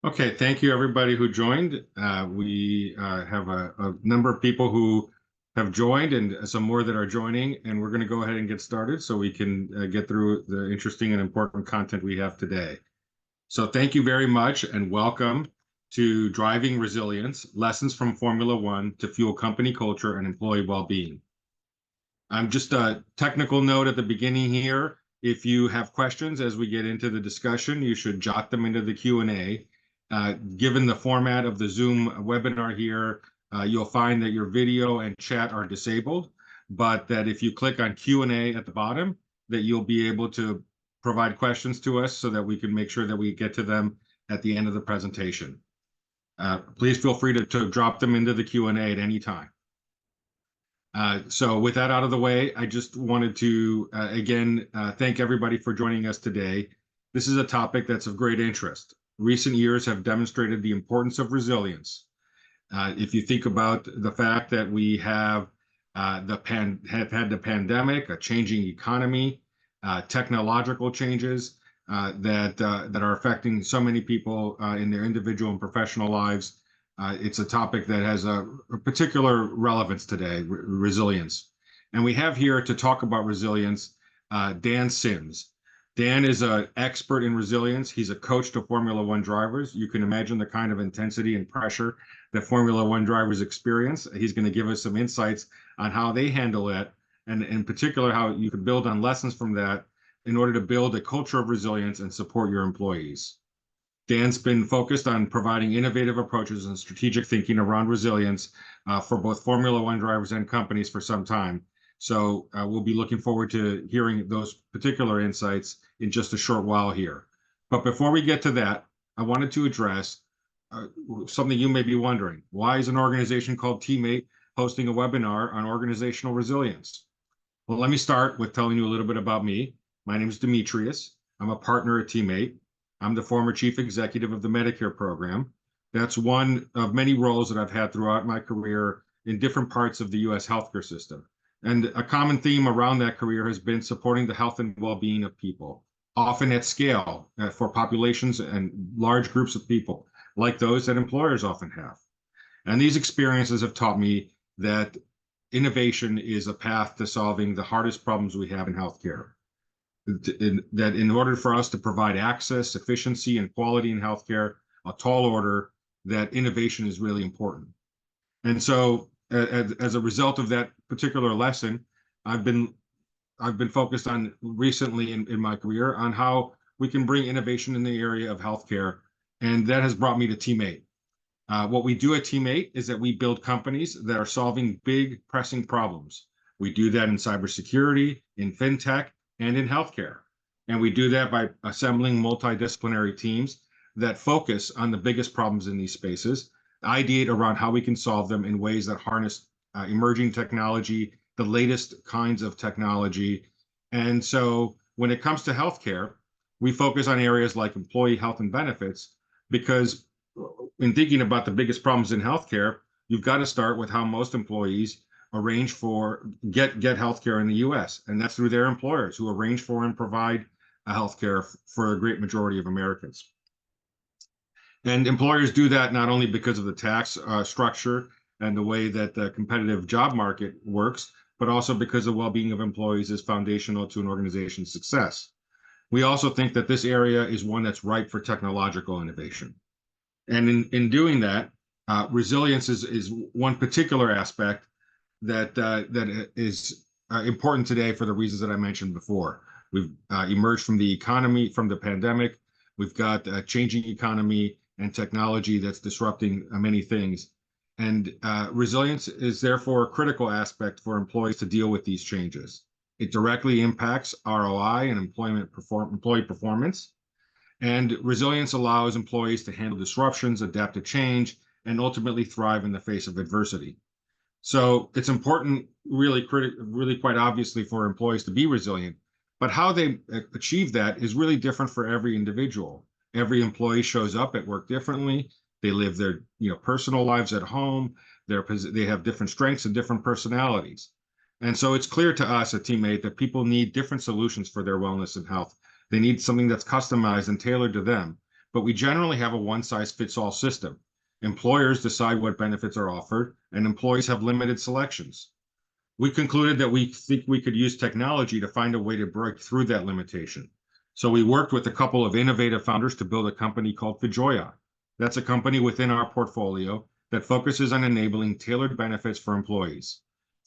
Okay, thank you everybody who joined. We have a number of people who have joined and some more that are joining, and we're going to go ahead and get started so we can get through the interesting and important content we have today. So thank you very much and welcome to Driving Resilience, Lessons from Formula One to Fuel Company Culture and Employee Well-Being. Just a technical note at the beginning here. If you have questions as we get into the discussion, you should jot them into the Q&A. Given the format of the Zoom webinar here, you'll find that your video and chat are disabled, but that if you click on Q&A at the bottom, that you'll be able to provide questions to us so that we can make sure that we get to them at the end of the presentation. Please feel free to drop them into the Q&A at any time. So with that out of the way, I just wanted to, again, thank everybody for joining us today. This is a topic that's of great interest. Recent years have demonstrated the importance of resilience. If you think about the fact that we have had the pandemic, a changing economy, technological changes that are affecting so many people in their individual and professional lives, it's a topic that has a particular relevance today, resilience. And we have here to talk about resilience, Dan Sims. Dan is an expert in resilience. He's a coach to Formula One drivers. You can imagine the kind of intensity and pressure that Formula One drivers experience. He's going to give us some insights on how they handle it, and in particular, how you can build on lessons from that in order to build a culture of resilience and support your employees. Dan's been focused on providing innovative approaches and strategic thinking around resilience for both Formula One drivers and companies for some time. So we'll be looking forward to hearing those particular insights in just a short while here. But before we get to that, I wanted to address something you may be wondering. Why is an organization called Teammate hosting a webinar on organizational resilience? Well, let me start with telling you a little bit about me. My name is Demetrius. I'm a partner at Teammate. I'm the former chief executive of the Medicare program. That's one of many roles that I've had throughout my career in different parts of the U.S. healthcare system. And a common theme around that career has been supporting the health and well-being of people, often at scale for populations and large groups of people, like those that employers often have. And these experiences have taught me that innovation is a path to solving the hardest problems we have in healthcare. That in order for us to provide access, efficiency, and quality in healthcare, a tall order, that innovation is really important. And so as a result of that particular lesson, I've been focused on recently in my career on how we can bring innovation in the area of healthcare, and that has brought me to Teammate. What we do at Teammate is that we build companies that are solving big, pressing problems. We do that in cybersecurity, in fintech, and in healthcare. And we do that by assembling multidisciplinary teams that focus on the biggest problems in these spaces, ideate around how we can solve them in ways that harness emerging technology, the latest kinds of technology. And so when it comes to healthcare, we focus on areas like employee health and benefits, because in thinking about the biggest problems in healthcare, you've got to start with how most employees arrange for get healthcare in the U.S., and that's through their employers who arrange for and provide healthcare for a great majority of Americans. And employers do that not only because of the tax structure and the way that the competitive job market works, but also because the well-being of employees is foundational to an organization's success. We also think that this area is one that's ripe for technological innovation. And in doing that, resilience is one particular aspect that is important today for the reasons that I mentioned before. We've emerged from the economy, from the pandemic. We've got a changing economy and technology that's disrupting many things. And resilience is therefore a critical aspect for employees to deal with these changes. It directly impacts ROI and employee performance. And resilience allows employees to handle disruptions, adapt to change, and ultimately thrive in the face of adversity. So it's important, really quite obviously, for employees to be resilient, but how they achieve that is really different for every individual. Every employee shows up at work differently. They live their personal lives at home. They have different strengths and different personalities. And so it's clear to us at Teammate that people need different solutions for their wellness and health. They need something that's customized and tailored to them. but we generally have a one-size-fits-all system. Employers decide what benefits are offered, and employees have limited selections. We concluded that we think we could use technology to find a way to break through that limitation. So we worked with a couple of innovative founders to build a company called Fijoya. That's a company within our portfolio that focuses on enabling tailored benefits for employees.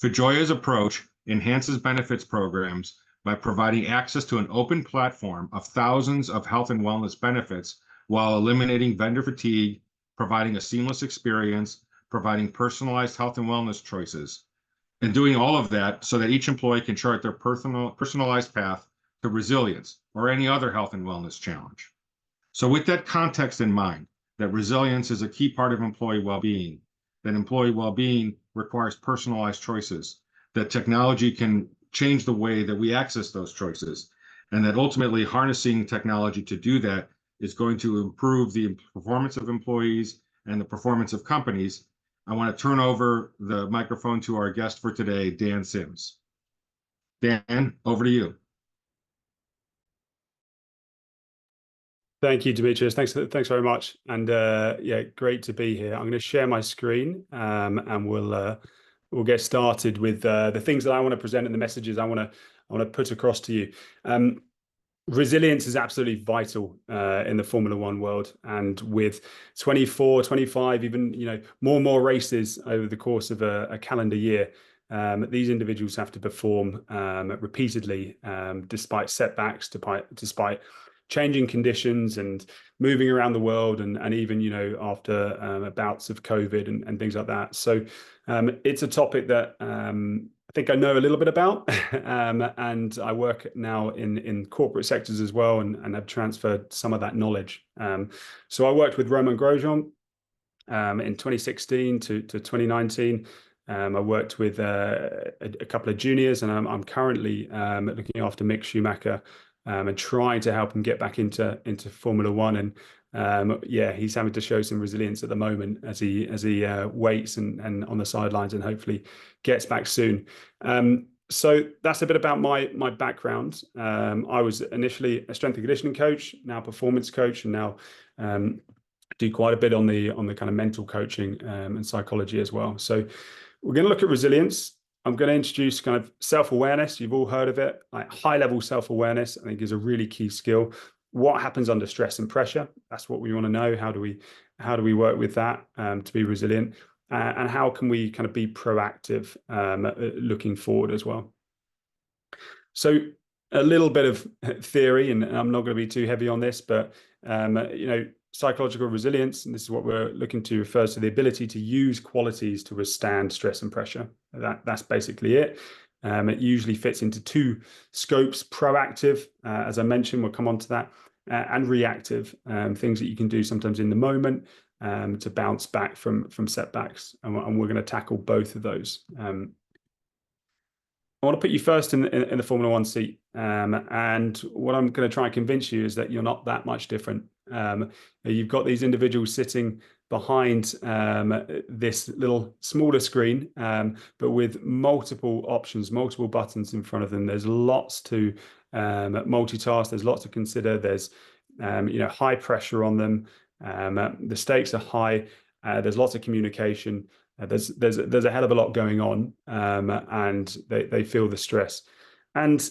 Fijoya's approach enhances benefits programs by providing access to an open platform of thousands of health and wellness benefits while eliminating vendor fatigue, providing a seamless experience, providing personalized health and wellness choices, and doing all of that so that each employee can chart their personalized path to resilience or any other health and wellness challenge. So with that context in mind, that resilience is a key part of employee well-being, that employee well-being requires personalized choices, that technology can change the way that we access those choices, and that ultimately harnessing technology to do that is going to improve the performance of employees and the performance of companies. I want to turn over the microphone to our guest for today, Dan Sims. Dan, over to you. Thank you, Demetrius. Thanks very much. And yeah, great to be here. I'm going to share my screen and we'll get started with the things that I want to present and the messages I want to put across to you. Resilience is absolutely vital in the Formula One world, and with 24, 25, even more and more races over the course of a calendar year, these individuals have to perform repeatedly despite setbacks, despite changing conditions and moving around the world, and even after bouts of COVID and things like that. So it's a topic that I think I know a little bit about, and I work now in corporate sectors as well, and have transferred some of that knowledge. So I worked with Romain Grosjean in 2016 to 2019. I worked with a couple of juniors, and I'm currently looking after Mick Schumacher and trying to help him get back into Formula One. And yeah, he's having to show some resilience at the moment as he waits and on the sidelines, and hopefully gets back soon. So that's a bit about my background. I was initially a strength and conditioning coach, now performance coach, and now do quite a bit on the kind of mental coaching and psychology as well. So we're going to look at resilience. I'm going to introduce kind of self-awareness. You've all heard of it. Like high-level self-awareness, I think, is a really key skill. What happens under stress and pressure? That's what we want to know. How do we work with that to be resilient? And how can we kind of be proactive looking forward as well? So a little bit of theory, and I'm not going to be too heavy on this, but psychological resilience, and this is what we're looking to, refers to the ability to use qualities to withstand stress and pressure. That's basically it. It usually fits into two scopes: proactive, as I mentioned, we'll come on to that, and reactive, things that you can do sometimes in the moment to bounce back from setbacks. And we're going to tackle both of those. I want to put you first in the Formula One seat. And what I'm going to try and convince you is that you're not that much different. You've got these individuals sitting behind this little smaller screen, but with multiple options, multiple buttons in front of them. There's lots to multitask. There's lots to consider. There's high pressure on them. The stakes are high. There's lots of communication. There's a hell of a lot going on, and they feel the stress. And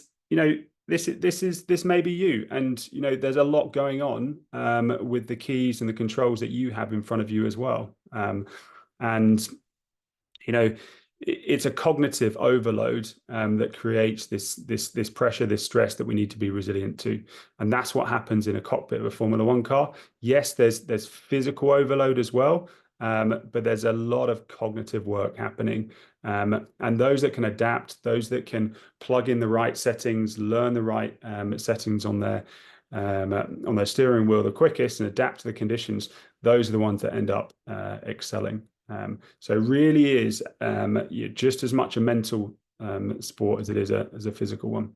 this may be you, and there's a lot going on with the keys and the controls that you have in front of you as well. And it's a cognitive overload that creates this pressure, this stress that we need to be resilient to. And that's what happens in a cockpit of a Formula One car. Yes, there's physical overload as well. But there's a lot of cognitive work happening, and those that can adapt, those that can plug in the right settings, learn the right settings on their steering wheel the quickest, and adapt to the conditions, those are the ones that end up excelling. So it really is just as much a mental sport as it is a physical one.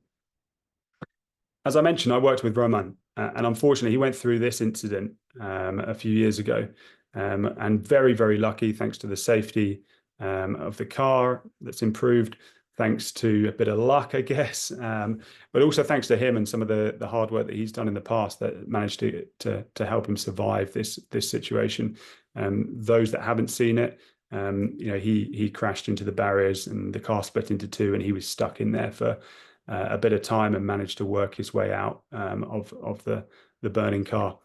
As I mentioned, I worked with Romain, and unfortunately, he went through this incident a few years ago. And very, very lucky, thanks to the safety of the car that's improved, thanks to a bit of luck, I guess, but also thanks to him and some of the hard work that he's done in the past that managed to help him survive this situation. Those that haven't seen it, he crashed into the barriers and the car split into two, and he was stuck in there for a bit of time and managed to work his way out of the burning car.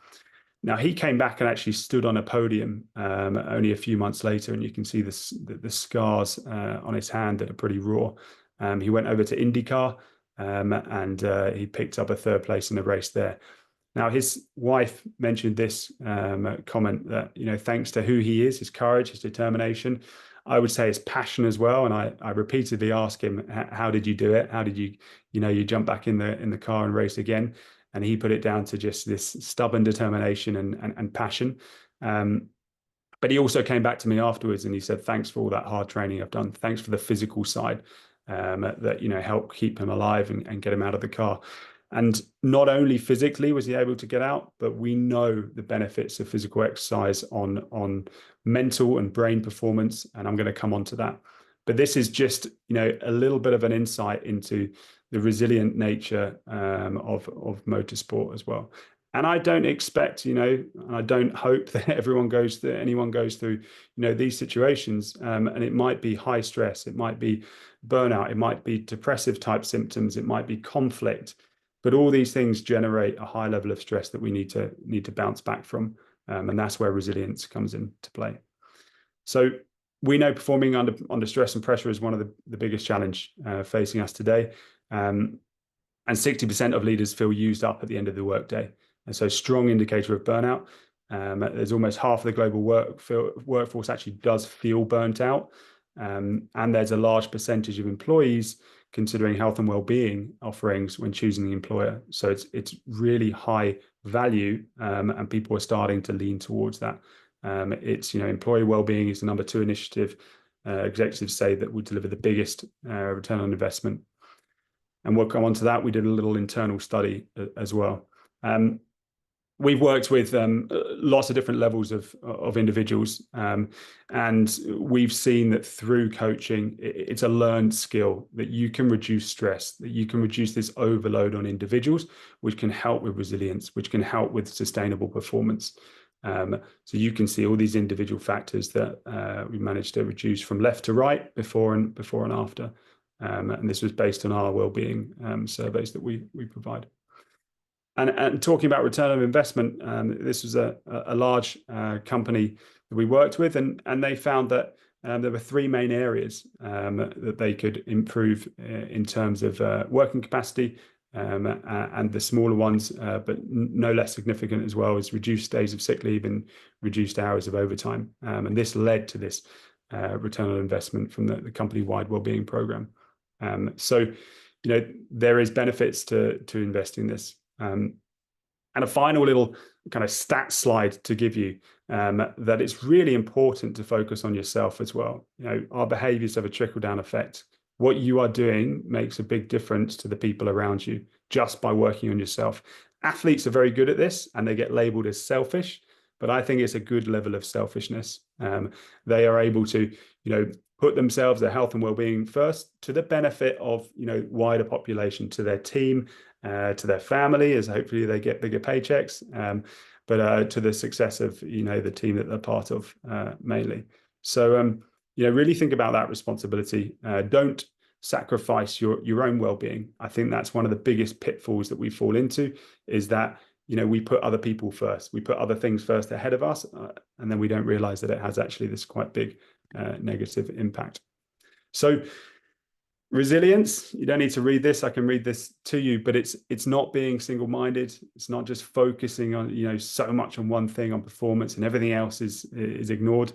Now, he came back and actually stood on a podium only a few months later, and you can see the scars on his hand that are pretty raw. He went over to IndyCar and he picked up a third place in the race there. Now, his wife mentioned this comment that, thanks to who he is, his courage, his determination, I would say his passion as well. And I repeatedly asked him, how did you do it? How did you jump back in the car and race again? And he put it down to just this stubborn determination and passion. But he also came back to me afterwards and he said, thanks for all that hard training I've done. Thanks for the physical side that, helped keep him alive and get him out of the car. And not only physically was he able to get out, but we know the benefits of physical exercise on mental and brain performance. And I'm going to come on to that. But this is just, a little bit of an insight into the resilient nature of motorsport as well. And I don't expect, and I don't hope that anyone goes through, these situations. And it might be high stress, it might be burnout, it might be depressive type symptoms, it might be conflict. But all these things generate a high level of stress that we need to bounce back from. And that's where resilience comes into play. So we know performing under stress and pressure is one of the biggest challenge facing us today. And 60% of leaders feel used up at the end of the workday. And so strong indicator of burnout. There's almost half of the global workforce actually does feel burnt out. And there's a large percentage of employees considering health and well-being offerings when choosing the employer. So it's really high value, and people are starting to lean towards that. It's, employee well-being is the number 2 initiative executives say that would deliver the biggest return on investment. And we'll come on to that. We did a little internal study as well. We've worked with lots of different levels of individuals, and we've seen that through coaching, it's a learned skill that you can reduce stress, that you can reduce this overload on individuals, which can help with resilience, which can help with sustainable performance. So you can see all these individual factors that we managed to reduce from left to right, before and after. And this was based on our well-being surveys that we provide. And talking about return on investment, this was a large company that we worked with, and they found that there were 3 main areas that they could improve in terms of working capacity, and the smaller ones, but no less significant as well, is reduced days of sick leave and reduced hours of overtime. And this led to this return on investment from the company-wide wellbeing program. So, there is benefits to investing in this. And a final little kind of stat slide to give you, that it's really important to focus on yourself as well. Our behaviors have a trickle-down effect. What you are doing makes a big difference to the people around you just by working on yourself. Athletes are very good at this and they get labeled as selfish, but I think it's a good level of selfishness. They are able to, put themselves, their health and well-being first, to the benefit of, wider population, to their team, to their family, as hopefully they get bigger paychecks, but to the success of, the team that they're part of mainly. So, really think about that responsibility. Don't sacrifice your own well-being. I think that's one of the biggest pitfalls that we fall into, is that, we put other people first. We put other things first ahead of us, and then we don't realize that it has actually this quite big negative impact. So resilience, you don't need to read this. I can read this to you, but it's not being single-minded. It's not just focusing on, so much on one thing, on performance, and everything else is ignored.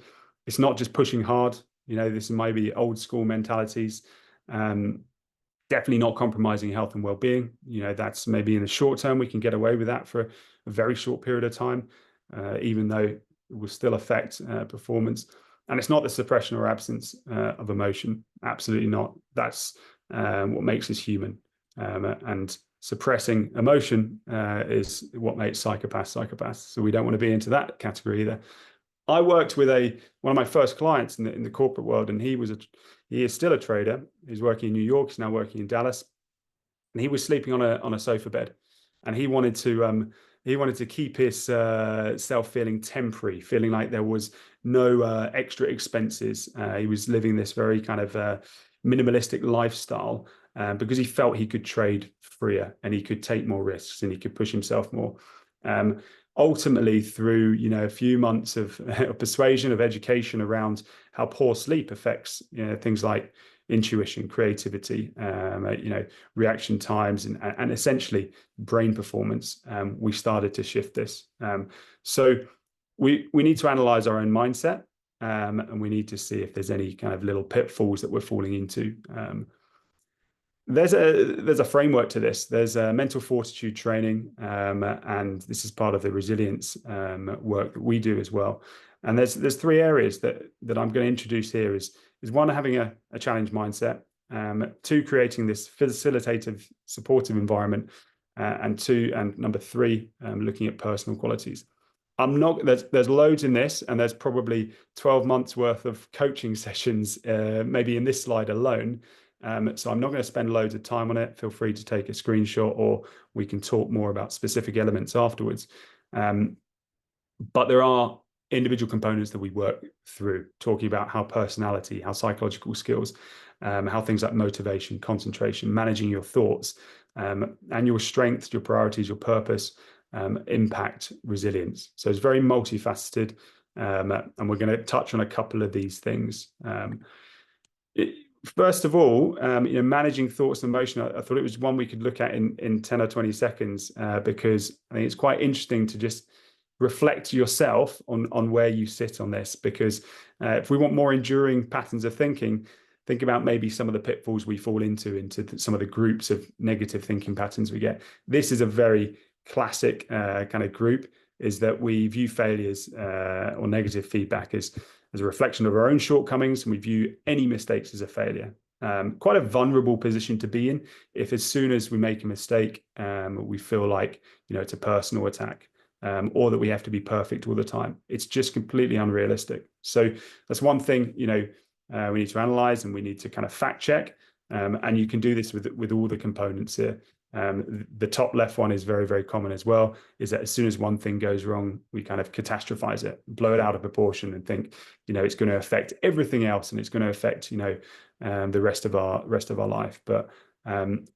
It's not just pushing hard. This might be old school mentalities. Definitely not compromising health and well-being. That's maybe in the short term, we can get away with that for a very short period of time, even though it will still affect performance. And it's not the suppression or absence of emotion. Absolutely not. That's what makes us human. And suppressing emotion is what makes psychopaths psychopaths. So we don't want to be into that category either. I worked with one of my first clients in the corporate world, and he is still a trader. He's working in New York. He's now working in Dallas, and he was sleeping on a sofa bed, and he wanted to keep his self feeling temporary, feeling like there was no extra expenses. He was living this very kind of minimalistic lifestyle because he felt he could trade freer and he could take more risks and he could push himself more. Ultimately, through a few months of persuasion, of education around how poor sleep affects things like intuition, creativity, reaction times, and essentially brain performance, we started to shift this. So we need to analyze our own mindset, and we need to see if there's any kind of little pitfalls that we're falling into. There's a framework to this. There's a mental fortitude training, and this is part of the resilience work that we do as well. And there's three areas that I'm going to introduce here is one, having a challenge mindset, two, creating this facilitative, supportive environment, and number three, looking at personal qualities. There's loads in this, and there's probably 12 months worth of coaching sessions, maybe in this slide alone. So I'm not going to spend loads of time on it. Feel free to take a screenshot, or we can talk more about specific elements afterwards. But there are individual components that we work through, talking about how personality, how psychological skills, how things like motivation, concentration, managing your thoughts, and your strengths, your priorities, your purpose, impact resilience. So it's very multifaceted, and we're going to touch on a couple of these things. First of all, managing thoughts and emotion, I thought it was one we could look at in 10 or 20 seconds, because I think it's quite interesting to just reflect yourself on where you sit on this, because if we want more enduring patterns of thinking, think about maybe some of the pitfalls we fall into some of the groups of negative thinking patterns we get. This is a very classic kind of group, is that we view failures or negative feedback as a reflection of our own shortcomings, and we view any mistakes as a failure. Quite a vulnerable position to be in, if as soon as we make a mistake, we feel like it's a personal attack, or that we have to be perfect all the time. It's just completely unrealistic. So that's one thing we need to analyze, and we need to kind of fact check. And you can do this with all the components here. The top left one is very, very common as well, is that as soon as one thing goes wrong, we kind of catastrophize it, blow it out of proportion, and think, it's going to affect everything else, and it's going to affect, the rest of our life. But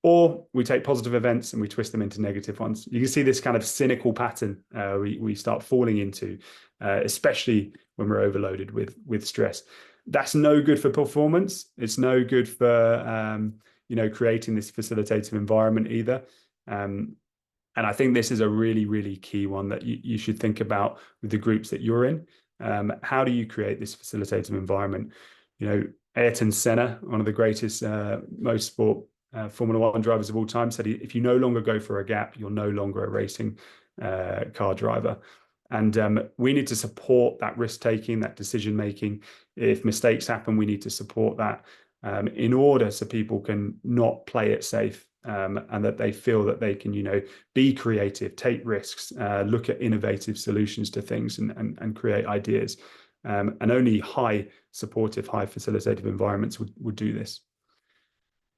or we take positive events and we twist them into negative ones. You can see this kind of cynical pattern we start falling into, especially when we're overloaded with stress. That's no good for performance. It's no good for creating this facilitative environment either. And I think this is a really, really key one that you should think about with the groups that you're in. How do you create this facilitative environment? Ayrton Senna, one of the greatest motorsport Formula One drivers of all time, said, if you no longer go for a gap, you're no longer a racing car driver. And we need to support that risk-taking, that decision-making. If mistakes happen, we need to support that in order so people can not play it safe, and that they feel that they can, be creative, take risks, look at innovative solutions to things, and create ideas. And only high supportive, high facilitative environments would do this.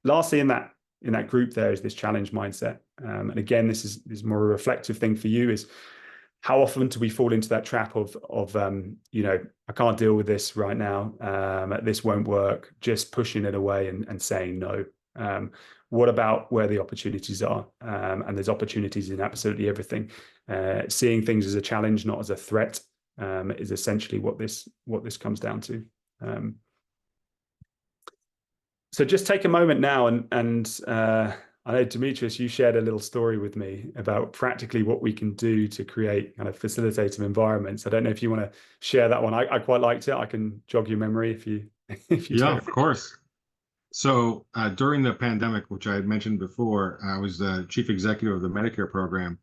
Lastly, in that group, there is this challenge mindset. And again, this is more a reflective thing for you, is how often do we fall into that trap of I can't deal with this right now, this won't work, just pushing it away and saying no. What about where the opportunities are? And there's opportunities in absolutely everything. Seeing things as a challenge, not as a threat, is essentially what this comes down to. So just take a moment now, and I know, Demetrius, you shared a little story with me about practically what we can do to create kind of facilitative environments. I don't know if you want to share that one. I quite liked it. I can jog your memory if you Yeah, of course. So during the pandemic, which I had mentioned before, I was the chief executive of the Medicare program.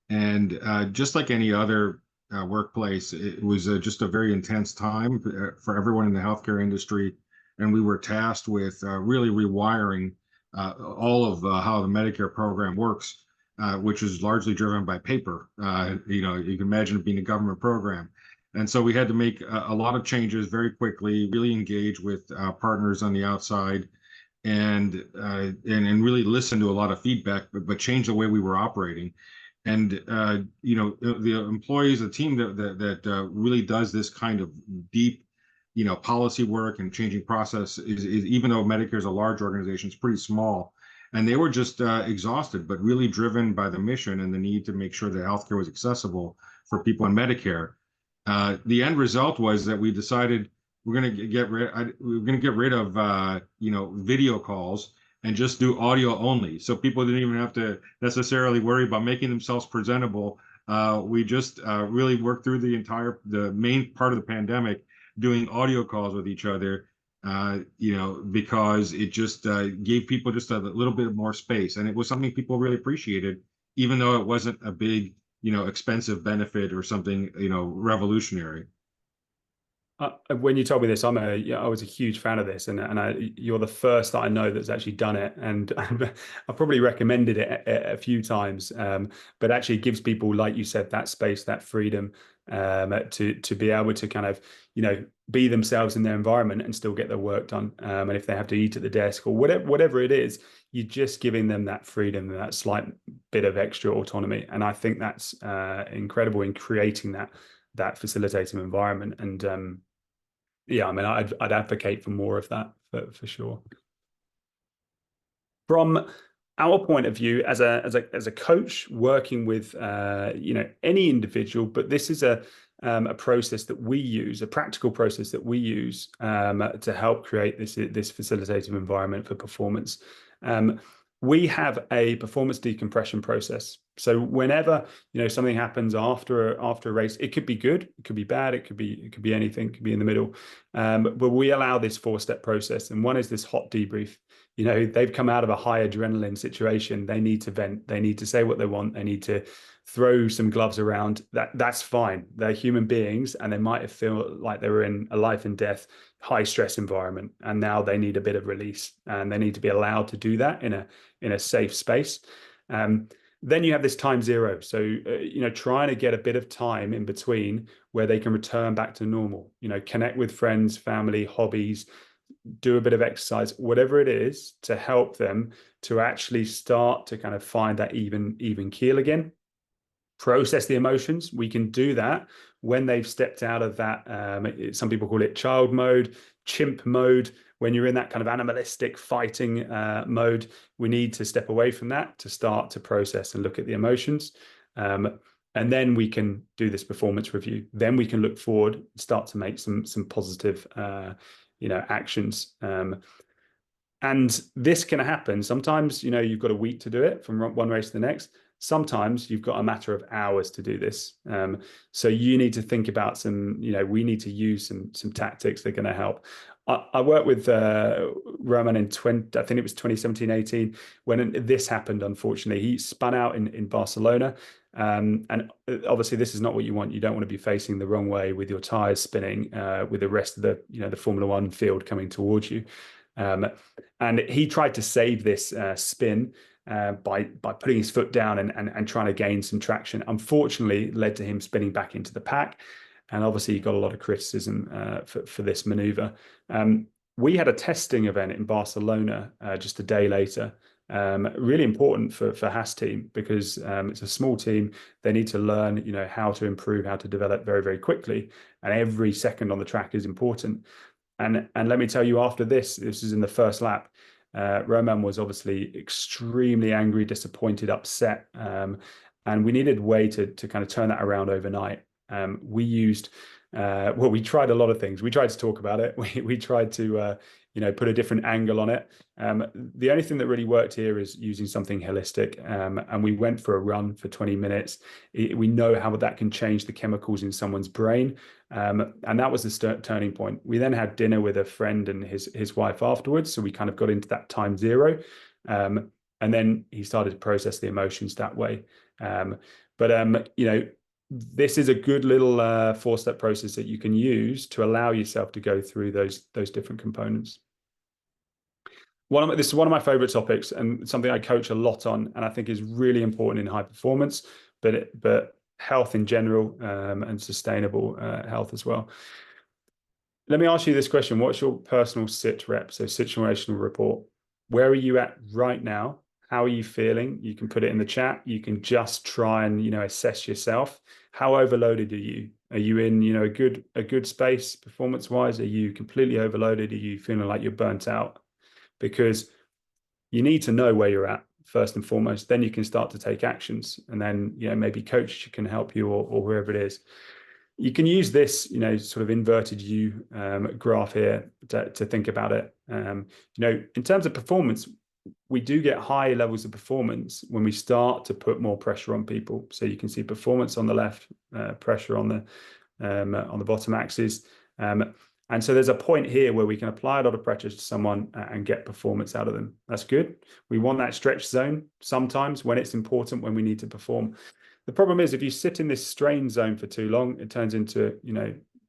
And just like any other workplace, it was just a very intense time for everyone in the healthcare industry. And we were tasked with really rewiring all of how the Medicare program works, which is largely driven by paper. You can imagine it being a government program. And so we had to make a lot of changes very quickly, really engage with partners on the outside, and really listen to a lot of feedback, but change the way we were operating. And the employees, the team that really does this kind of deep, policy work and changing process is even though Medicare is a large organization, it's pretty small. And they were just exhausted, but really driven by the mission and the need to make sure that healthcare was accessible for people in Medicare. The end result was that we decided we're going to get rid of video calls and just do audio only. So people didn't even have to necessarily worry about making themselves presentable. We just really worked through the main part of the pandemic doing audio calls with each other, because it just gave people just a little bit more space. And it was something people really appreciated, even though it wasn't a big, expensive benefit or something, revolutionary. When you told me this, I was a huge fan of this, and you're the first that I know that's actually done it, and I probably recommended it a few times. But actually, it gives people, like you said, that space, that freedom, to be able to kind of be themselves in their environment and still get their work done. And if they have to eat at the desk or whatever it is, you're just giving them that freedom, that slight bit of extra autonomy, and I think that's incredible in creating that facilitating environment. And yeah, I mean, I'd advocate for more of that for sure. From our point of view, as a coach working with any individual, but this is a process that we use, a practical process that we use to help create this facilitative environment for performance. We have a performance decompression process. So whenever something happens after a race, it could be good, it could be bad, it could be anything, it could be in the middle. But we allow this 4-step process, and one is this hot debrief. They've come out of a high adrenaline situation. They need to vent. They need to say what they want. They need to throw some gloves around. That's fine. They're human beings, and they might have feel like they were in a life and death, high stress environment, and now they need a bit of release, and they need to be allowed to do that in a safe space. Then you have this time zero. So, trying to get a bit of time in between where they can return back to normal, connect with friends, family, hobbies, do a bit of exercise, whatever it is, to help them to actually start to kind of find that even keel again. Process the emotions. We can do that when they've stepped out of that. Some people call it child mode, chimp mode. When you're in that kind of animalistic fighting mode, we need to step away from that to start to process and look at the emotions. And then we can do this performance review. Then we can look forward, start to make some positive actions. And this can happen. Sometimes, you've got a week to do it from one race to the next. Sometimes you've got a matter of hours to do this. So you need to think about we need to use some tactics that are going to help. I worked with Roman in I think it was 2017-18, when this happened, unfortunately. He spun out in Barcelona. And obviously this is not what you want. You don't want to be facing the wrong way with your tires spinning, with the rest of the Formula One field coming towards you. And he tried to save this spin by putting his foot down and trying to gain some traction. Unfortunately, it led to him spinning back into the pack. And obviously he got a lot of criticism for this maneuver. We had a testing event in Barcelona just a day later. Really important for Haas team, because it's a small team. They need to learn, how to improve, how to develop very, very quickly. And every second on the track is important. And let me tell you, after this is in the first lap, Roman was obviously extremely angry, disappointed, upset. And we needed a way to kind of turn that around overnight. We tried a lot of things. We tried to talk about it. We tried to, put a different angle on it. The only thing that really worked here is using something holistic. And we went for a run for 20 minutes. We know how that can change the chemicals in someone's brain. And that was the turning point. We then had dinner with a friend and his wife afterwards. So we kind of got into that time zero. And then he started to process the emotions that way. This is a good little 4-step process that you can use to allow yourself to go through those different components. This is one of my favorite topics, and something I coach a lot on, and I think is really important in high performance, but health in general, and sustainable health as well. Let me ask you this question. What's your personal sit rep? So situational report. Where are you at right now? How are you feeling? You can put it in the chat. You can just try and, assess yourself. How overloaded are you? Are you in, a good space performance wise? Are you completely overloaded? Are you feeling like you're burnt out? Because you need to know where you're at first and foremost. Then you can start to take actions, and then, maybe coach can help you, or whoever it is. You can use this, sort of inverted U graph here to think about it. In terms of performance, we do get high levels of performance when we start to put more pressure on people. So you can see performance on the left, pressure on the bottom axis. And so there's a point here where we can apply a lot of pressure to someone and get performance out of them. That's good. We want that stretch zone sometimes when it's important, when we need to perform. The problem is if you sit in this strain zone for too long, it turns into,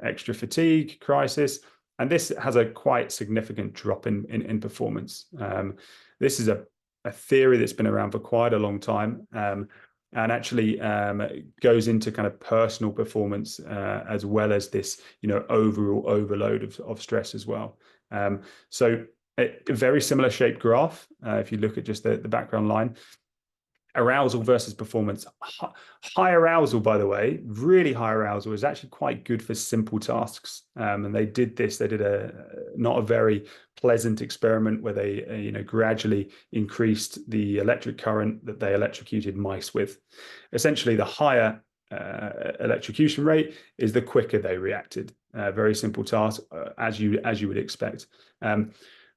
extra fatigue, crisis, and this has a quite significant drop in performance. This is a theory that's been around for quite a long time, and actually goes into kind of personal performance as well as this, overall overload of stress as well. So a very similar shaped graph. If you look at just the background line, arousal versus performance. High arousal, by the way, really high arousal is actually quite good for simple tasks. And they did not a very pleasant experiment where they, gradually increased the electric current that they electrocuted mice with. Essentially, the higher electrocution rate is the quicker they reacted. Very simple task, as you would expect.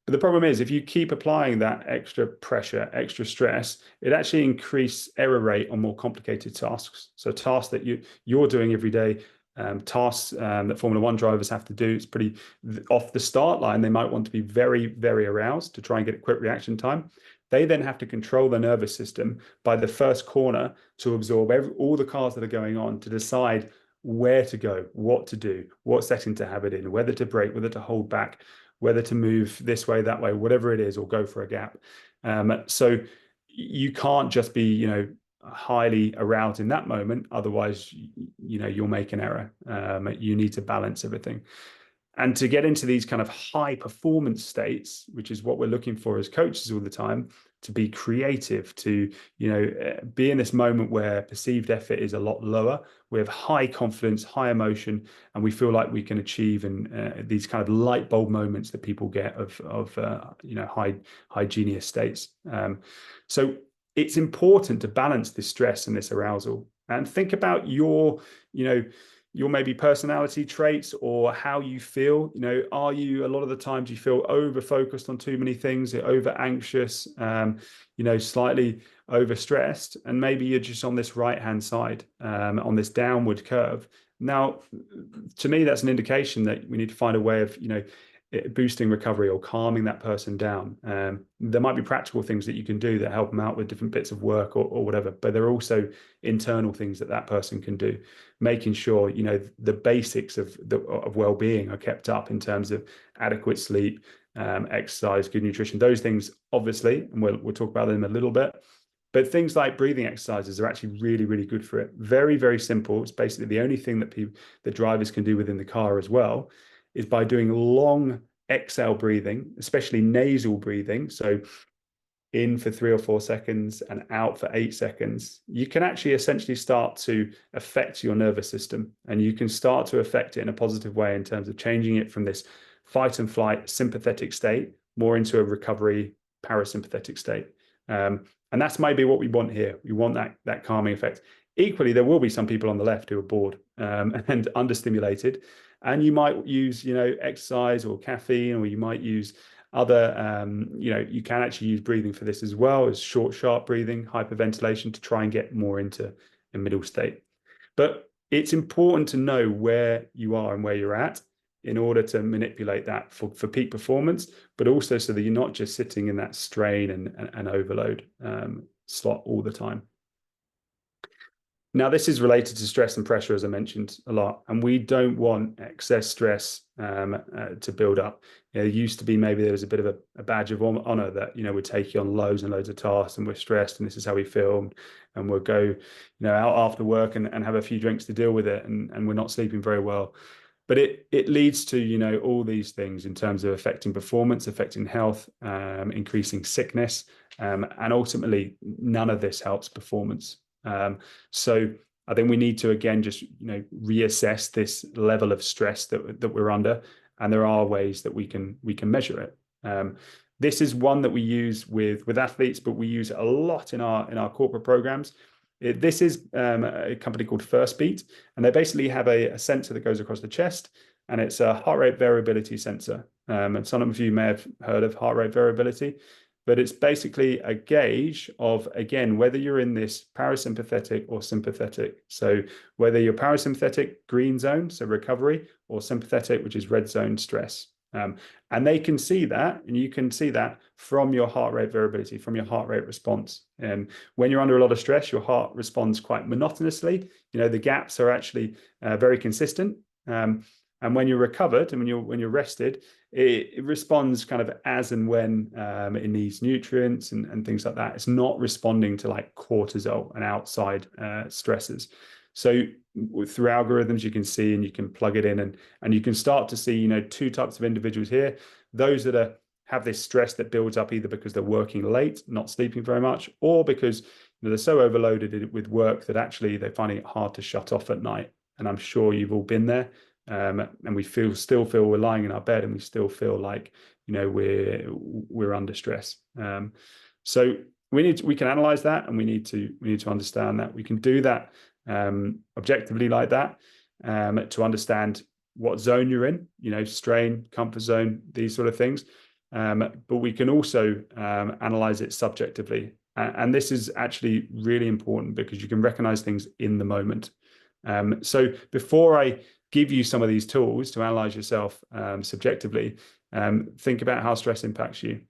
But the problem is, if you keep applying that extra pressure, extra stress, it actually increases error rate on more complicated tasks. So tasks that you're doing every day, tasks that Formula One drivers have to do, it's pretty off the start line. They might want to be very, very aroused to try and get a quick reaction time. They then have to control their nervous system by the first corner to absorb all the cars that are going on, to decide where to go, what to do, what setting to have it in, whether to brake, whether to hold back, whether to move this way, that way, whatever it is, or go for a gap. So you can't just be, highly aroused in that moment. Otherwise, you'll make an error. You need to balance everything. And to get into these kind of high performance states, which is what we're looking for as coaches all the time, to be creative, to, be in this moment where perceived effort is a lot lower. We have high confidence, high emotion, and we feel like we can achieve in these kind of light bulb moments that people get of high genius states. So it's important to balance this stress and this arousal, and think about your maybe personality traits or how you feel. Are you, a lot of the times you feel over focused on too many things, you're over anxious, slightly over stressed, and maybe you're just on this right hand side, on this downward curve. Now, to me, that's an indication that we need to find a way of boosting recovery or calming that person down. There might be practical things that you can do that help them out with different bits of work or whatever, but there are also internal things that person can do, making sure the basics of well-being are kept up in terms of adequate sleep, exercise, good nutrition. Those things, obviously, and we'll talk about them a little bit. But things like breathing exercises are actually really, really good for it. Very, very simple. It's basically the only thing that drivers can do within the car as well, is by doing long exhale breathing, especially nasal breathing. So in for 3 or 4 seconds and out for 8 seconds, you can actually essentially start to affect your nervous system, and you can start to affect it in a positive way in terms of changing it from this fight and flight sympathetic state more into a recovery parasympathetic state. And that's maybe what we want here. We want that calming effect. Equally, there will be some people on the left who are bored and understimulated, and you might use, exercise or caffeine, or you might use other, you can actually use breathing for this as well, as short, sharp breathing, hyperventilation, to try and get more into a middle state. But it's important to know where you are and where you're at in order to manipulate that for peak performance, but also so that you're not just sitting in that strain and overload slot all the time. Now, this is related to stress and pressure, as I mentioned a lot, and we don't want excess stress to build up. It used to be maybe there was a bit of a badge of honor that, we're taking on loads and loads of tasks and we're stressed and this is how we feel. And we'll go, out after work and have a few drinks to deal with it, and we're not sleeping very well. But it leads to, all these things in terms of affecting performance, affecting health, increasing sickness, and ultimately none of this helps performance. So I think we need to, again, just reassess this level of stress that we're under, and there are ways that we can measure it. This is one that we use with athletes, but we use it a lot in our corporate programs. This is a company called First Beat, and they basically have a sensor that goes across the chest, and it's a heart rate variability sensor. And some of you may have heard of heart rate variability, but it's basically a gauge of, again, whether you're in this parasympathetic or sympathetic. So whether you're parasympathetic, green zone, so recovery, or sympathetic, which is red zone, stress. And they can see that, and you can see that from your heart rate variability, from your heart rate response. And when you're under a lot of stress, your heart responds quite monotonously. The gaps are actually very consistent. And when you're recovered and when you're rested, it responds kind of as and when it needs nutrients and things like that. It's not responding to like cortisol and outside stresses. So through algorithms, you can see and you can plug it in, and you can start to see, two types of individuals here. Those that have this stress that builds up either because they're working late, not sleeping very much, or because they're so overloaded with work that actually they're finding it hard to shut off at night. And I'm sure you've all been there. And we still feel we're lying in our bed, and we still feel like we're under stress. So we can analyze that, and we need to understand that. We can do that objectively like that, to understand what zone you're in, strain, comfort zone, these sort of things. But we can also analyze it subjectively, and this is actually really important because you can recognize things in the moment. So before I give you some of these tools to analyze yourself subjectively, think about how stress impacts you.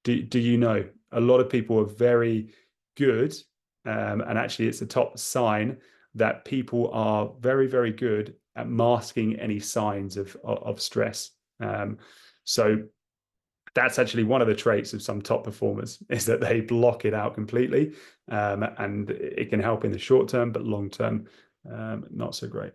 Do you know? A lot of people are very good, and actually it's a top sign that people are very, very good at masking any signs of stress. So that's actually one of the traits of some top performers, is that they block it out completely, and it can help in the short term, but long term, not so great.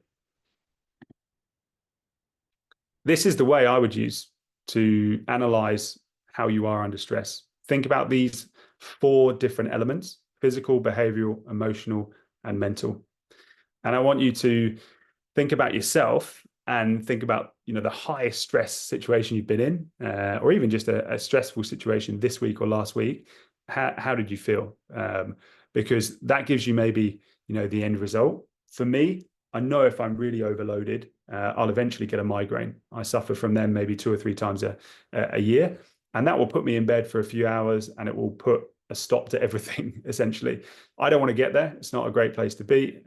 This is the way I would use to analyze how you are under stress. Think about these 4 different elements: physical, behavioral, emotional, and mental. And I want you to think about yourself and think about, the highest stress situation you've been in, or even just a stressful situation this week or last week. How did you feel? Because that gives you maybe, the end result. For me, I know if I'm really overloaded, I'll eventually get a migraine. I suffer from them maybe 2 or 3 times a year, and that will put me in bed for a few hours, and it will put a stop to everything, essentially. I don't want to get there. It's not a great place to be.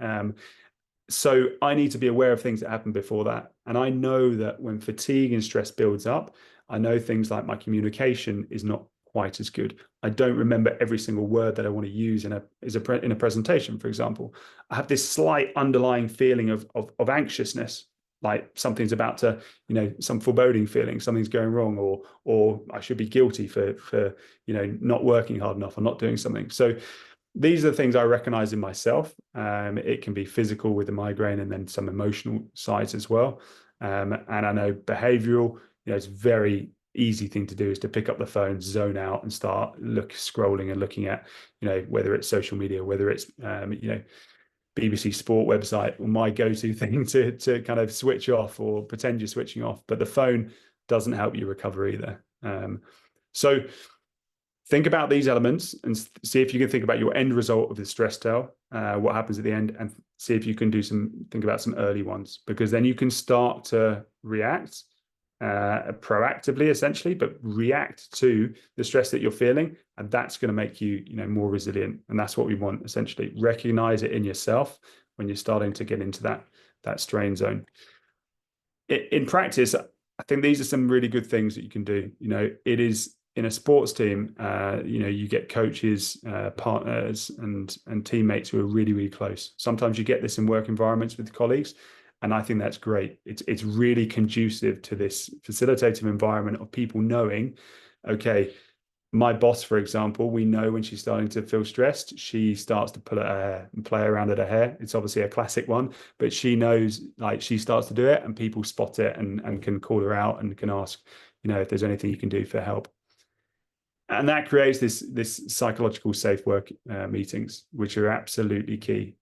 So I need to be aware of things that happen before that. And I know that when fatigue and stress builds up, I know things like my communication is not quite as good. I don't remember every single word that I want to use in a presentation, for example. I have this slight underlying feeling of anxiousness, like something's about to, some foreboding feeling, something's going wrong, or I should be guilty for not working hard enough or not doing something. So these are the things I recognize in myself. It can be physical with the migraine, and then some emotional sides as well. And I know behavioral, it's a very easy thing to do is to pick up the phone, zone out, and start scrolling and looking at, whether it's social media, whether it's, BBC Sport website, or my go-to thing to kind of switch off or pretend you're switching off. But the phone doesn't help you recover either. So think about these elements and see if you can think about your end result of the stress tell, what happens at the end, and see if you can think about some early ones, because then you can start to react proactively, essentially, but react to the stress that you're feeling, and that's going to make you, more resilient. And that's what we want, essentially. Recognize it in yourself when you're starting to get into that strain zone. In practice, I think these are some really good things that you can do. It is in a sports team, you get coaches, partners, and teammates who are really, really close. Sometimes you get this in work environments with colleagues, and I think that's great. It's really conducive to this facilitative environment of people knowing, okay, my boss, for example, we know when she's starting to feel stressed, she starts to pull at her hair and play around at her hair. It's obviously a classic one, but she knows, like, she starts to do it and people spot it and can call her out and can ask, if there's anything you can do for help. And that creates this psychological safe work meetings, which are absolutely key.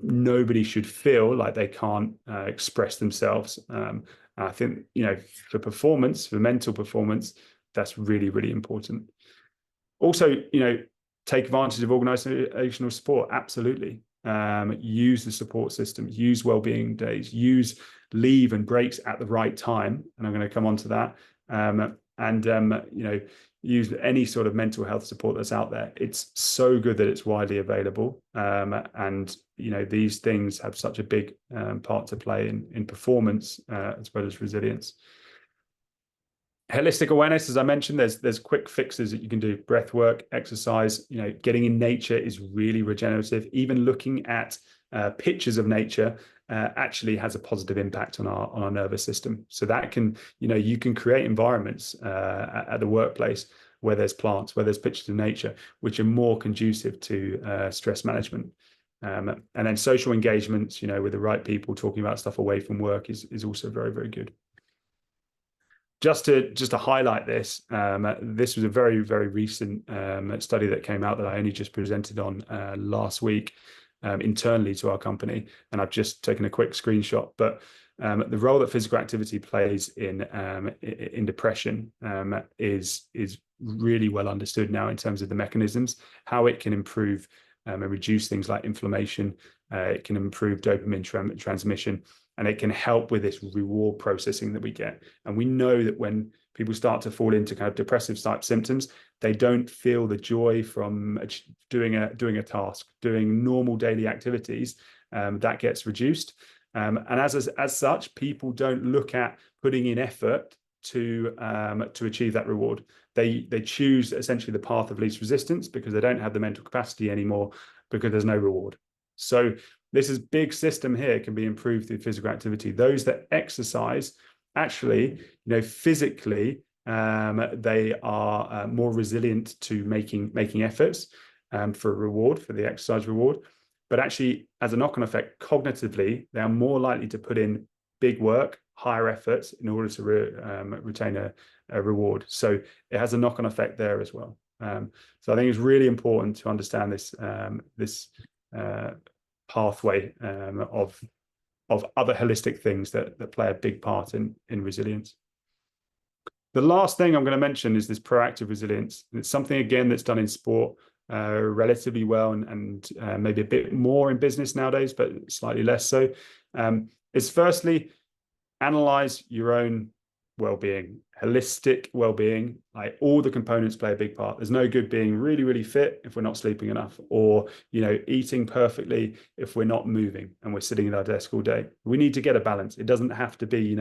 Nobody should feel like they can't express themselves. I think, for performance, for mental performance, that's really, really important. Also, take advantage of organizational support. Absolutely. Use the support systems, use well-being days, use leave and breaks at the right time. And I'm going to come on to that. Use any sort of mental health support that's out there. It's so good that it's widely available. These things have such a big part to play in performance as well as resilience. Holistic awareness, as I mentioned, there's quick fixes that you can do. Breath work, exercise, getting in nature is really regenerative. Even looking at pictures of nature actually has a positive impact on our nervous system. So that can, you can create environments at the workplace where there's plants, where there's pictures of nature, which are more conducive to stress management. And then social engagements, with the right people talking about stuff away from work is also very, very good. Just to highlight this, this was a very, very recent study that came out that I only just presented on last week internally to our company, and I've just taken a quick screenshot. But the role that physical activity plays in depression is really well understood now in terms of the mechanisms, how it can improve and reduce things like inflammation. It can improve dopamine transmission. And it can help with this reward processing that we get. And we know that when people start to fall into kind of depressive type symptoms, they don't feel the joy from doing a task, doing normal daily activities. That gets reduced. And as such, people don't look at putting in effort to achieve that reward. They choose essentially the path of least resistance because they don't have the mental capacity anymore because there's no reward. So this is big system here can be improved through physical activity. Those that exercise, actually, physically, they are more resilient to making efforts for a reward, for the exercise reward. But actually, as a knock-on effect, cognitively, they are more likely to put in big work, higher efforts in order to retain a reward. So it has a knock-on effect there as well. So I think it's really important to understand this pathway of other holistic things that play a big part in resilience. The last thing I'm going to mention is this proactive resilience. And it's something, again, that's done in sport relatively well and maybe a bit more in business nowadays, but slightly less so. It's firstly, analyze your own well-being, holistic well-being. Like, all the components play a big part. There's no good being really, really fit if we're not sleeping enough, or eating perfectly if we're not moving and we're sitting at our desk all day. We need to get a balance. It doesn't have to be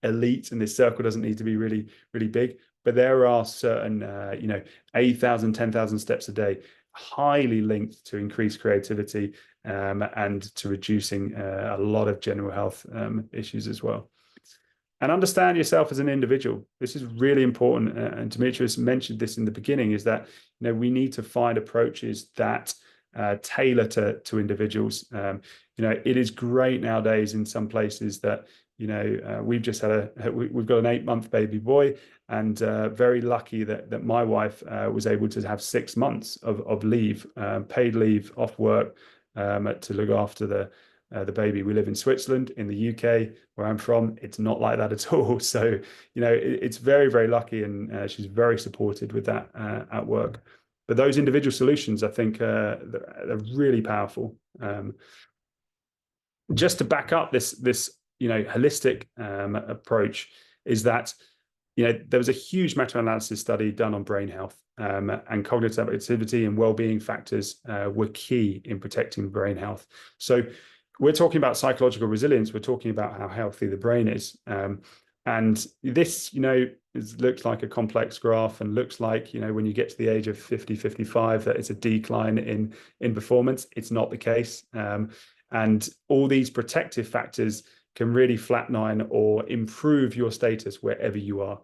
elite, and this circle doesn't need to be really, really big, but there are certain 8,000, 10,000 steps a day highly linked to increased creativity and to reducing a lot of general health issues as well. And understand yourself as an individual. This is really important. And Demetrius mentioned this in the beginning, is that we need to find approaches that tailor to individuals. It is great nowadays in some places that we've just had we've got an 8-month baby boy, and very lucky that my wife was able to have 6 months of leave, paid leave off work to look after the baby. We live in Switzerland. In the UK, where I'm from, it's not like that at all. So, it's very, very lucky, and she's very supported with that at work. But those individual solutions, I think, they're really powerful. Just to back up this holistic approach, is that there was a huge meta-analysis study done on brain health, and cognitive activity and well-being factors were key in protecting brain health. So we're talking about psychological resilience. We're talking about how healthy the brain is. And this, looks like a complex graph and looks like, when you get to the age of 50, 55, that it's a decline in performance. It's not the case. And all these protective factors can really flatline or improve your status wherever you are.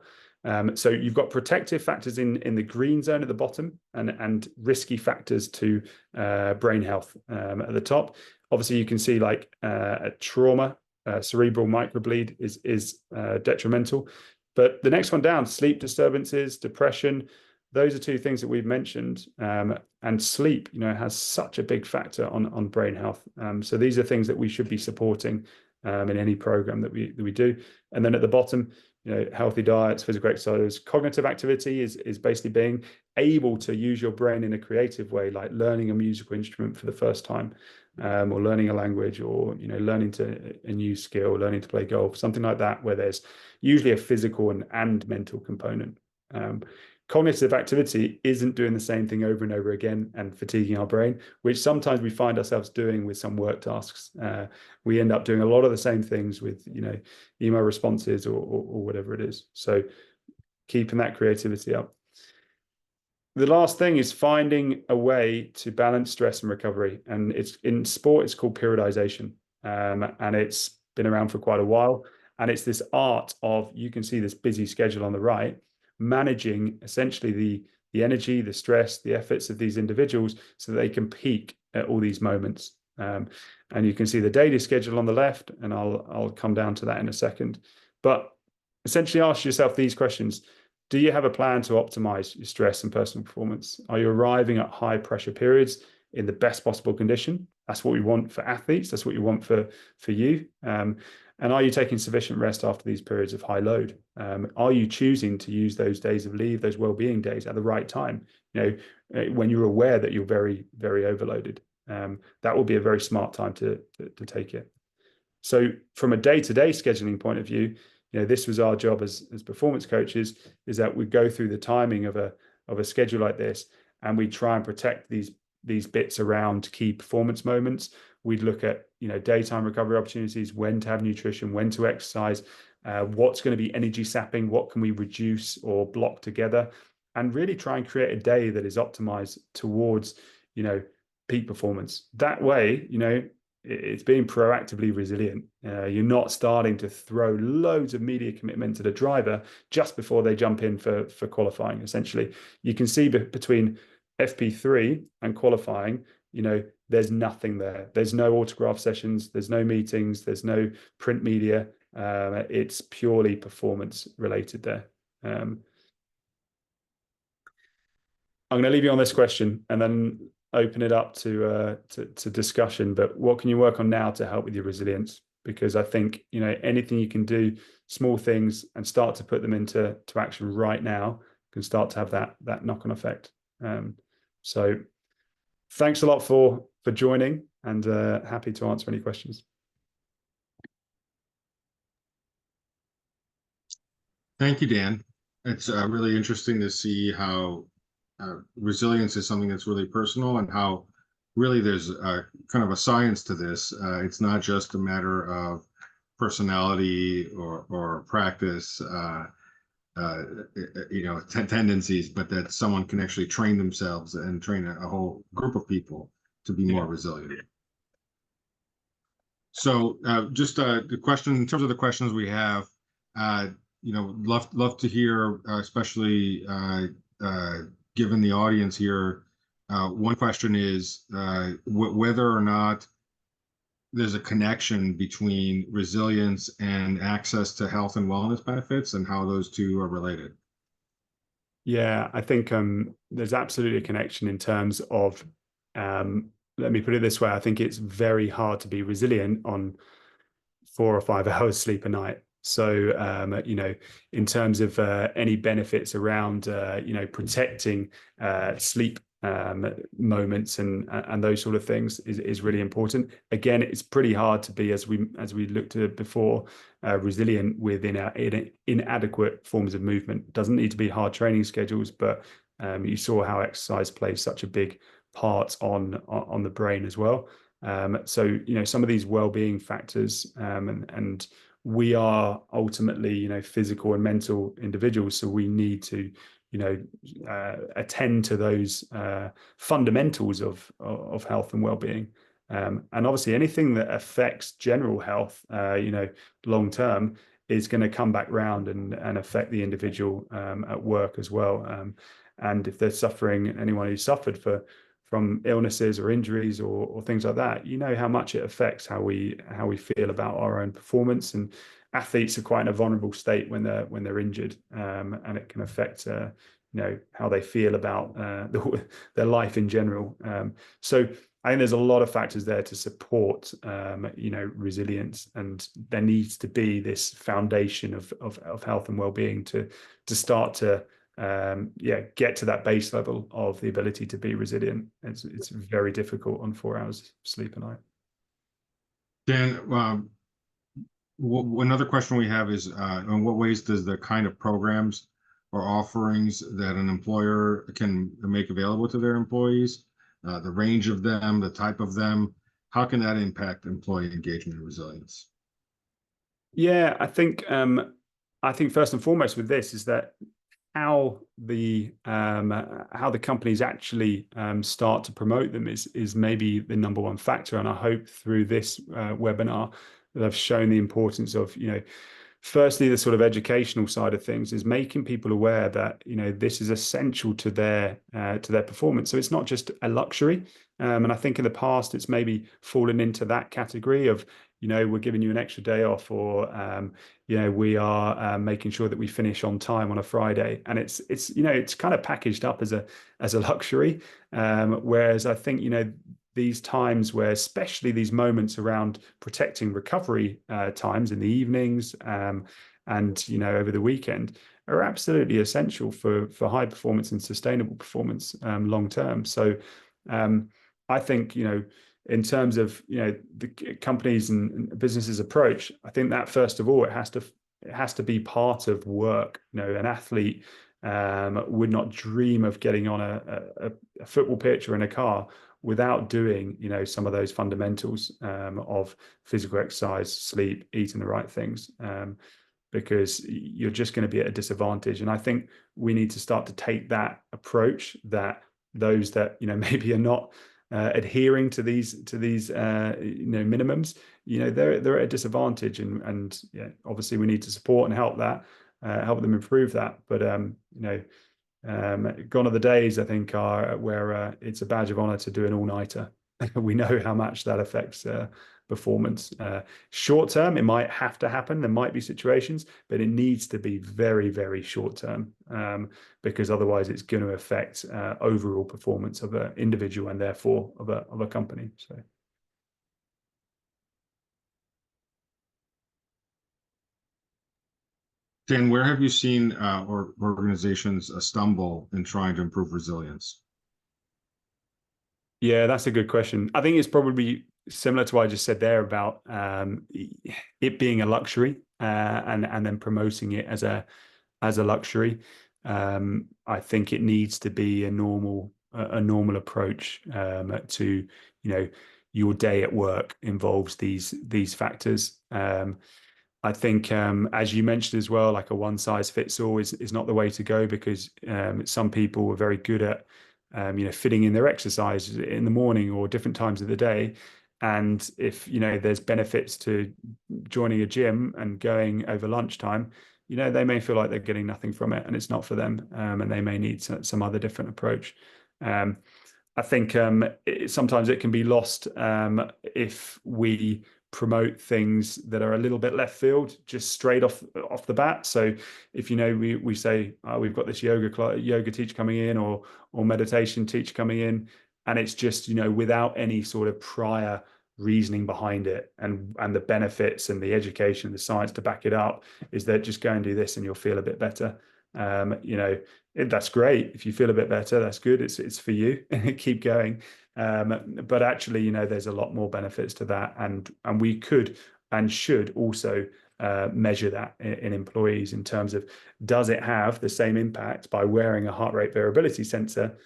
So you've got protective factors in the green zone at the bottom and risky factors to brain health at the top. Obviously, you can see like a trauma, cerebral microbleed is detrimental. But the next one down, sleep disturbances, depression, those are two things that we've mentioned. And sleep, has such a big factor on brain health. So these are things that we should be supporting in any program that we do. And then at the bottom, healthy diets, physical exercise, cognitive activity is basically being able to use your brain in a creative way, like learning a musical instrument for the first time, or learning a language, or learning a new skill, learning to play golf, something like that, where there's usually a physical and mental component. Cognitive activity isn't doing the same thing over and over again and fatiguing our brain, which sometimes we find ourselves doing with some work tasks. We end up doing a lot of the same things with, email responses or whatever it is. So keeping that creativity up. The last thing is finding a way to balance stress and recovery. And it's in sport, it's called periodization. And it's been around for quite a while. And it's this art of, you can see this busy schedule on the right, managing essentially the energy, the stress, the efforts of these individuals so that they can peak at all these moments. And you can see the daily schedule on the left, and I'll come down to that in a second. But essentially ask yourself these questions. Do you have a plan to optimize your stress and personal performance? Are you arriving at high pressure periods in the best possible condition? That's what we want for athletes. That's what you want for you. And are you taking sufficient rest after these periods of high load? Are you choosing to use those days of leave, those well-being days, at the right time? When you're aware that you're very, very overloaded, that will be a very smart time to take it. So from a day-to-day scheduling point of view, this was our job as performance coaches, is that we go through the timing of a schedule like this, and we try and protect these bits around key performance moments. We'd look at daytime recovery opportunities, when to have nutrition, when to exercise, what's going to be energy sapping, what can we reduce or block together, and really try and create a day that is optimized towards peak performance. That way, it's being proactively resilient. You're not starting to throw loads of media commitment to the driver just before they jump in for qualifying. Essentially, you can see between FP3 and qualifying, there's nothing there. There's no autograph sessions, there's no meetings, there's no print media. It's purely performance related there. I'm going to leave you on this question and then open it up to discussion. But what can you work on now to help with your resilience? Because I think anything you can do, small things, and start to put them into action right now, can start to have that knock-on effect. So thanks a lot for joining, and happy to answer any questions. Thank you, Dan. It's really interesting to see how resilience is something that's really personal, and how really there's kind of a science to this. It's not just a matter of personality or practice, tendencies, but that someone can actually train themselves and train a whole group of people to be more resilient. So just the question, in terms of the questions we have, love to hear, especially given the audience here. One question is whether or not there's a connection between resilience and access to health and wellness benefits, and how those two are related. Yeah, I think there's absolutely a connection in terms of, let me put it this way, I think it's very hard to be resilient on 4 or 5 hours sleep a night. So, in terms of any benefits around, protecting sleep moments and those sort of things is really important. Again, it's pretty hard to be, as we looked at before, resilient with inadequate forms of movement. It doesn't need to be hard training schedules, but you saw how exercise plays such a big part on the brain as well. So some of these well-being factors and we are ultimately, physical and mental individuals, so we need to, attend to those fundamentals of health and well-being. And obviously, anything that affects general health, long term, is going to come back round and affect the individual at work as well. And if they're suffering, anyone who's suffered from illnesses or injuries or things like that, how much it affects how we feel about our own performance. And athletes are quite in a vulnerable state when they're injured, and it can affect how they feel about their life in general. So I think there's a lot of factors there to support resilience, and there needs to be this foundation of health and well-being to start to get to that base level of the ability to be resilient. It's very difficult on 4 hours sleep a night. Dan, another question we have is, in what ways does the kind of programs or offerings that an employer can make available to their employees, the range of them, the type of them, how can that impact employee engagement and resilience? Yeah, I think first and foremost with this is that how the companies actually start to promote them is maybe the number one factor. And I hope through this webinar that I've shown the importance of, firstly, the sort of educational side of things is making people aware that this is essential to their performance. So it's not just a luxury. And I think in the past it's maybe fallen into that category of we're giving you an extra day off, or we are making sure that we finish on time on a Friday, and it's kind of packaged up as a luxury. Whereas I think these times where, especially these moments around protecting recovery times in the evenings and over the weekend, are absolutely essential for high performance and sustainable performance long term. So I think in terms of the companies and businesses approach, I think that first of all it has to be part of work. An athlete would not dream of getting on a football pitch or in a car without doing some of those fundamentals of physical exercise, sleep, eating the right things, because you're just going to be at a disadvantage. And I think we need to start to take that approach, that those that maybe are not adhering to these minimums, they're at a disadvantage, and obviously we need to support and help them improve that. But gone are the days, I think, are where it's a badge of honor to do an all-nighter. We know how much that affects performance. Short term, it might have to happen. There might be situations, but it needs to be very, very short term, because otherwise it's going to affect overall performance of an individual and therefore of a company. So. Dan, where have you seen organizations stumble in trying to improve resilience? Yeah, that's a good question. I think it's probably similar to what I just said there about it being a luxury, and then promoting it as a luxury. I think it needs to be a normal approach to your day at work involves these factors. I think, as you mentioned as well, like a one size fits all is not the way to go, because some people are very good at fitting in their exercise in the morning or different times of the day. And if there's benefits to joining a gym and going over lunchtime, they may feel like they're getting nothing from it, and it's not for them, and they may need some other different approach. I think sometimes it can be lost if we promote things that are a little bit left field just straight off the bat. So if we say we've got this yoga teacher coming in, or meditation teacher coming in, and it's just without any sort of prior reasoning behind it, and the benefits and the education, the science to back it up, is that just go and do this and you'll feel a bit better. That's great. If you feel a bit better, that's good. It's for you. Keep going. But actually, there's a lot more benefits to that, and we could and should also measure that in employees in terms of, does it have the same impact by wearing a heart rate variability sensor,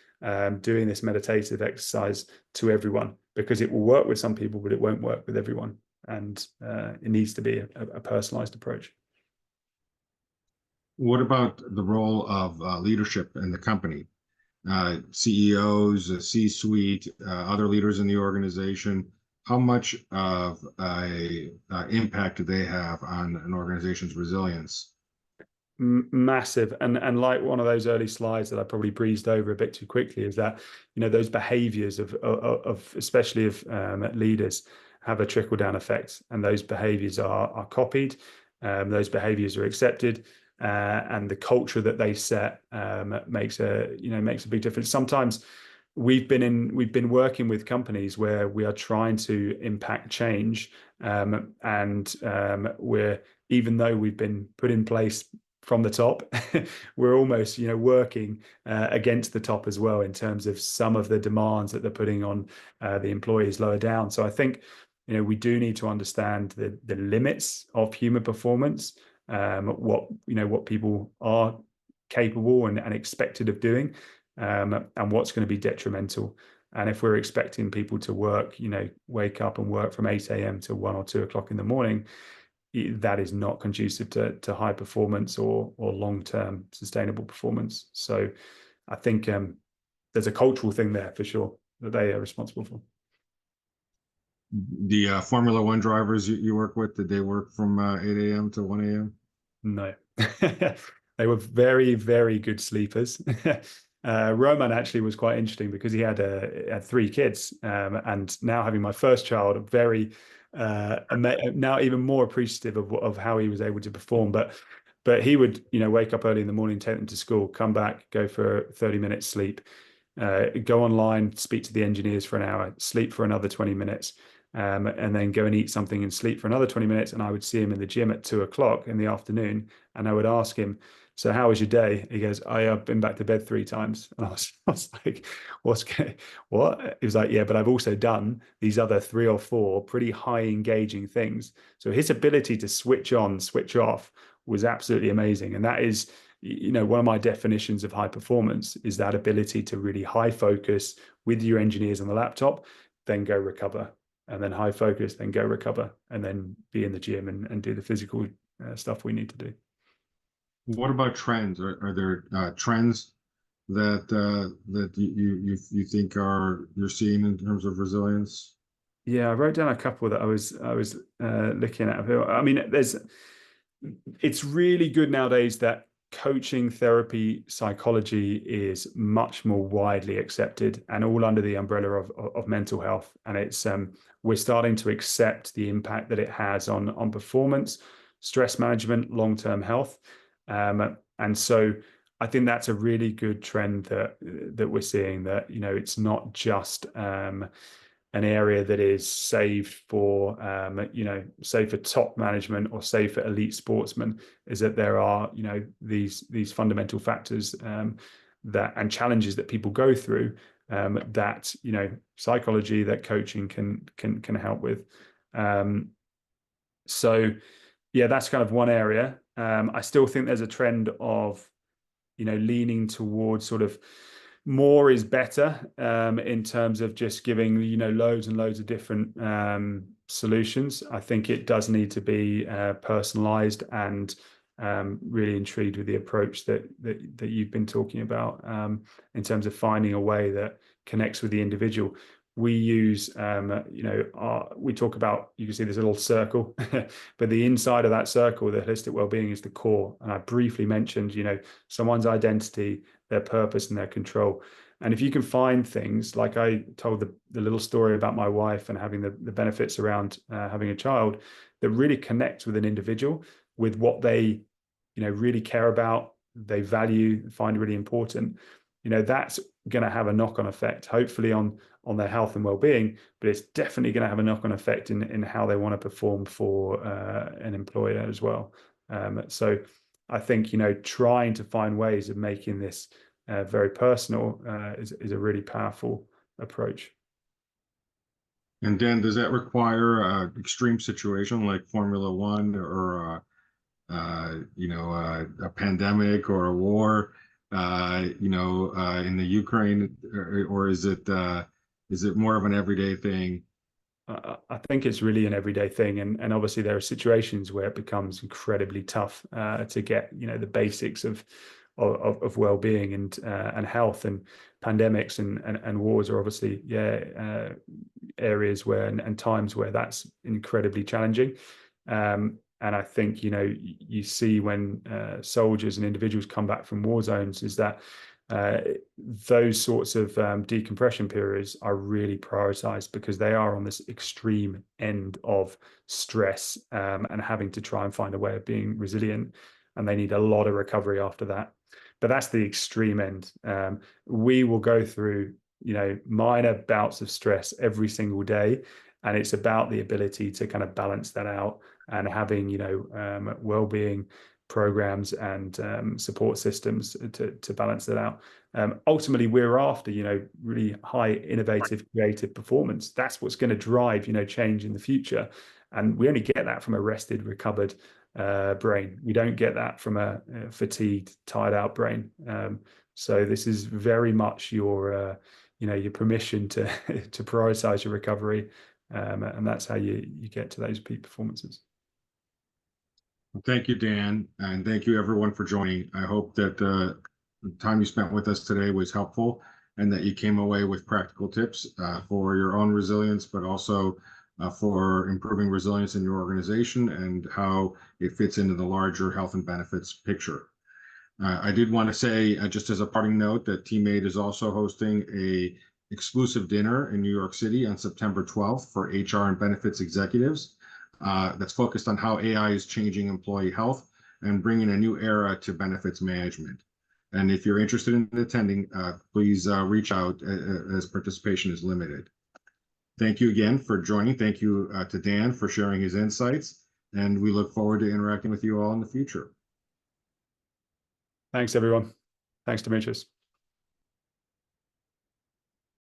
doing this meditative exercise to everyone? Because it will work with some people, but it won't work with everyone. and it needs to be a personalized approach. What about the role of leadership in the company? CEOs, C-suite, other leaders in the organization. How much of a impact do they have on an organization's resilience? Massive, and like one of those early slides that I probably breezed over a bit too quickly, is that those behaviors of especially of leaders have a trickle down effect, and those behaviors are copied, those behaviors are accepted, and the culture that they set makes a big difference. Sometimes we've been working with companies where we are trying to impact change, and we're, even though we've been put in place from the top, we're almost working against the top as well in terms of some of the demands that they're putting on the employees lower down. So I think we do need to understand the limits of human performance, what people are capable and expected of doing, and what's going to be detrimental. And if we're expecting people to work, wake up and work from 8 a.m. to 1 or 2 o'clock in the morning, that is not conducive to high performance or long-term sustainable performance. So I think there's a cultural thing there for sure that they are responsible for. The Formula One drivers you work with, did they work from 8 a.m. to 1 a.m.? No. They were very, very good sleepers. Roman actually was quite interesting because he had 3 kids, and now having my first child, very now even more appreciative of how he was able to perform. But he would wake up early in the morning, take them to school, come back, go for 30 minutes sleep, go online, speak to the engineers for an hour, sleep for another 20 minutes, and then go and eat something and sleep for another 20 minutes. And I would see him in the gym at 2 o'clock in the afternoon, and I would ask him, "So how was your day?" He goes, "I've been back to bed 3 times." And I was like, what? He was like, "Yeah, but I've also done these other 3 or 4 pretty high engaging things." So his ability to switch on, switch off was absolutely amazing. And that is, one of my definitions of high performance is that ability to really high focus with your engineers on the laptop, then go recover, and then high focus, then go recover, and then be in the gym and do the physical stuff we need to do. What about trends? Are there trends that you think you're seeing in terms of resilience? Yeah, I wrote down a couple that I was looking at. I mean, it's really good nowadays that coaching, therapy, psychology is much more widely accepted and all under the umbrella of mental health. And it's we're starting to accept the impact that it has on performance, stress management, long-term health. And so I think that's a really good trend that we're seeing, that it's not just an area that is saved for top management or saved for elite sportsmen, is that there are these fundamental factors that and challenges that people go through, that psychology, that coaching can help with. So yeah, that's kind of one area. I still think there's a trend of leaning towards sort of more is better, in terms of just giving loads and loads of different solutions. I think it does need to be personalized, and really intrigued with the approach that you've been talking about, in terms of finding a way that connects with the individual. We use we talk about, you can see this little circle, but the inside of that circle, the holistic well-being, is the core. And I briefly mentioned someone's identity, their purpose, and their control. And if you can find things like I told the little story about my wife and having the benefits around having a child, that really connect with an individual, with what they really care about, they value, find really important, that's going to have a knock-on effect, hopefully on their health and well-being, but it's definitely going to have a knock-on effect in how they want to perform for an employer as well. So I think trying to find ways of making this very personal is a really powerful approach. And Dan, does that require an extreme situation like Formula One, or a pandemic or a war, in the Ukraine, or is it more of an everyday thing? I think it's really an everyday thing, and obviously there are situations where it becomes incredibly tough to get the basics of well-being and health, and pandemics and wars are obviously areas where and times where that's incredibly challenging. And I think you see when soldiers and individuals come back from war zones is that those sorts of decompression periods are really prioritized, because they are on this extreme end of stress and having to try and find a way of being resilient, and they need a lot of recovery after that. But that's the extreme end. We will go through minor bouts of stress every single day, and it's about the ability to kind of balance that out, and having well-being programs and support systems to balance that out. Ultimately, we're after really high innovative creative performance. That's what's going to drive change in the future, and we only get that from a rested, recovered brain. We don't get that from a fatigued, tired out brain. So this is very much your permission to to prioritize your recovery, and that's how you get to those peak performances. Thank you, Dan, and thank you everyone for joining. I hope that the time you spent with us today was helpful, and that you came away with practical tips for your own resilience, but also for improving resilience in your organization and how it fits into the larger health and benefits picture. I did want to say, just as a parting note, that Teammate is also hosting a exclusive dinner in New York City on September 12th for HR and benefits executives. That's focused on how AI is changing employee health and bringing a new era to benefits management. And if you're interested in attending, please reach out, as participation is limited. Thank you again for joining. Thank you to Dan for sharing his insights, and we look forward to interacting with you all in the future. Thanks, everyone. Thanks, Demetrius.